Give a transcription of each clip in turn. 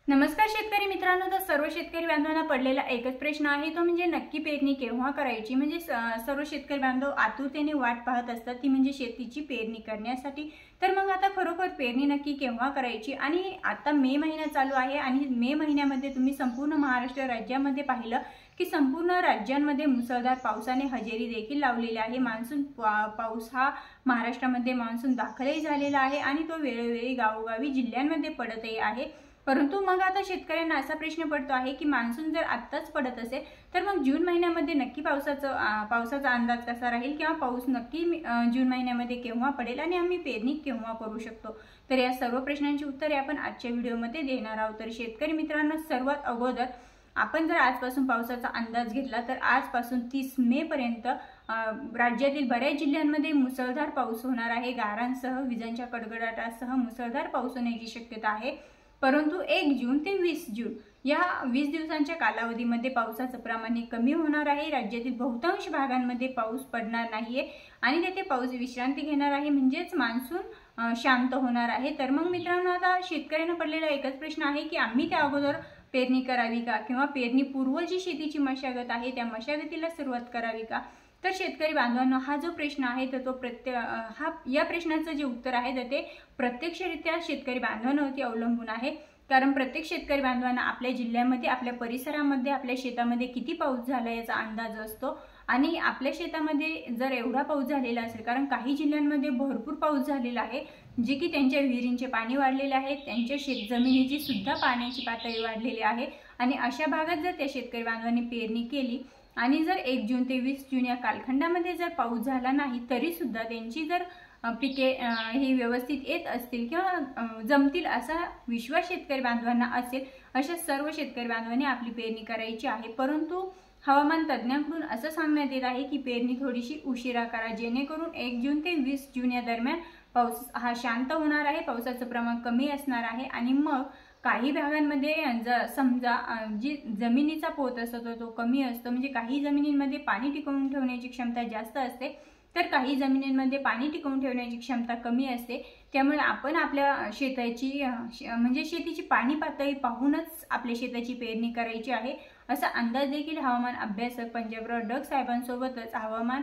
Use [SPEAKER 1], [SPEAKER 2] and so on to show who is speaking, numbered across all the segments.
[SPEAKER 1] नमस्कार शेतकरी मित्रांनो, तर सर्व शेतकरी बांधवांना पडलेला एकच प्रश्न आहे, तो म्हणजे नक्की पेरणी केव्हा करायची। म्हणजे सर्व शेतकरी बांधव आतुरतेने वाट पाहत असतात ती म्हणजे शेतीची पेरणी करण्यासाठी। तर मग आता खरोखर पेरणी नक्की केव्हा करायची। आणि आता मे महिना चालू आहे आणि मे महिन्यामध्ये तुम्ही संपूर्ण महाराष्ट्र राज्यामध्ये पाहिलं की संपूर्ण राज्यांमध्ये मुसळधार पावसाने हजेरी देखील लावलेली आहे। मान्सून पाऊस हा महाराष्ट्रामध्ये मान्सून दाखलही झालेला आहे आणि तो वेळोवेळी गावोगावी जिल्ह्यांमध्ये पडतही आहे। परंतु मग आता शेतकऱ्यांना असा प्रश्न पडतो आहे की मान्सून जर आत्ताच पडत असेल तर मग जून महिन्यामध्ये नक्की पावसाचा अंदाज कसा राहील किंवा पाऊस नक्की जून महिन्यामध्ये केव्हा पडेल आणि आम्ही पेरणी केव्हा करू शकतो। तर या सर्व प्रश्नांची उत्तरे आपण आजच्या व्हिडिओमध्ये देणार आहोत। तर शेतकरी मित्रांनो, सर्वात अगोदर आपण जर आजपासून पावसाचा अंदाज घेतला तर आजपासून 30 मे पर्यंत राज्यातील बऱ्याच जिल्ह्यांमध्ये मुसळधार पाऊस होणार आहे। गारांसह विजांच्या कडकडाटासह मुसळधार पाऊस होण्याची शक्यता आहे। परंतु 1 जून ते 20 जून या 20 दिवसांच्या कालावधीमध्ये पावसाचं प्रमाण कमी होणार आहे। राज्यातील बहुतांश भागांमध्ये पाऊस पडणार नाहीये आणि तेथे पाऊस विश्रांती घेणार आहे, म्हणजेच मान्सून शांत होणार आहे। तर मग मित्रांनो, आता शेतकऱ्यांना पडलेला एकच प्रश्न आहे की आम्ही त्या अगोदर पेरणी करावी का किंवा पेरणी पूर्व जी शेतीची मशागत आहे त्या मशागतीला सुरुवात करावी का। तर शेतकरी बांधवांनो, हा जो प्रश्न आहे तर तो या प्रश्नाचं जे उत्तर आहे तर ते प्रत्यक्षरित्या शेतकरी बांधवांवरती अवलंबून आहे। कारण प्रत्येक शेतकरी बांधवांना आपल्या जिल्ह्यामध्ये, आपल्या परिसरामध्ये, आपल्या शेतामध्ये किती पाऊस झाला याचा अंदाज असतो आणि आपल्या शेतामध्ये जर एवढा पाऊस झालेला असेल, कारण काही जिल्ह्यांमध्ये भरपूर पाऊस झालेला आहे जे की त्यांच्या विहिरींचे पाणी वाढलेले आहे, त्यांच्या शेतजमिनीची सुद्धा पाण्याची पातळी वाढलेली आहे आणि अशा भागात जर त्या शेतकरी बांधवांनी पेरणी केली आणि जर 1 जून ते 20 जून या कालखंडामध्ये जर पाऊस झाला नाही तरी सुद्धा त्यांची जर पिके ही व्यवस्थित येत असतील किंवा जमतील असा विश्वास शेतकरी बांधवांना असेल, अशा सर्व शेतकरी बांधवांनी आपली पेरणी करायची आहे। परंतु हवामान तज्ज्ञांकडून असं सांगण्यात येत आहे की पेरणी थोडीशी उशिरा करा, जेणेकरून 1 जून ते 20 जून या दरम्यान पाऊस हा शांत होणार आहे, पावसाचं प्रमाण कमी असणार आहे आणि मग काही भागांमध्ये समजा जी जमिनीचा पोत असतो तो कमी असतो, म्हणजे काही जमिनींमध्ये पाणी टिकवून ठेवण्याची क्षमता जास्त असते तर काही जमिनींमध्ये पाणी टिकवून ठेवण्याची क्षमता कमी असते। त्यामुळे आपण आपल्या शेताची म्हणजे शेतीची पाणी पातळी पाहूनच आपल्या शेताची पेरणी करायची आहे, असा अंदाज देखील हवामान अभ्यासक पंजाबराव डग साहेबांसोबतच हवामान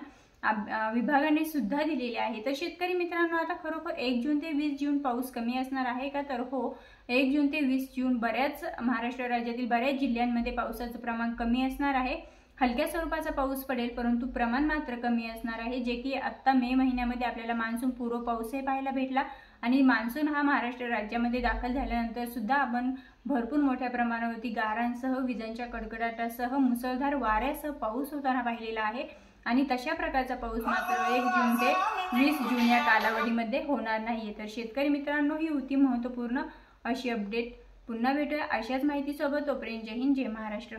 [SPEAKER 1] विभागाने सुद्धा दिलेले आहे। तर शेतकरी मित्रांनो, आता खरोखर 1 जून ते 20 जून पाऊस कमी असणार आहे का? तर हो, 1 जून ते 20 जून बऱ्याच महाराष्ट्र राज्यातील बऱ्याच जिल्ह्यांमध्ये पावसाचं प्रमाण कमी असणार आहे। हलक्या स्वरूपाचा पाऊस पडेल परंतु प्रमाण मात्र कमी असणार आहे, जे की आता मे महिन्यामध्ये आपल्याला मान्सून पूर्व पाऊसही पाहायला भेटला आणि मान्सून हा महाराष्ट्र राज्यामध्ये दाखल झाल्यानंतर सुद्धा आपण भरपूर मोठ्या प्रमाणावरती गारांसह विजांच्या कडकडाटासह मुसळधार वाऱ्यासह पाऊस होताना पाहिलेला आहे आणि तशा प्रकारचा पाऊस मात्र 1 जून ते 20 जून या कालावधीमध्ये होणार नाहीये। तर शेतकरी मित्रांनो, ही होती महत्त्वपूर्ण अशी अपडेट। पुन्हा भेटूया अशाच माहितीसोबत। तोपर्यंत जय हिंद, जय महाराष्ट्र।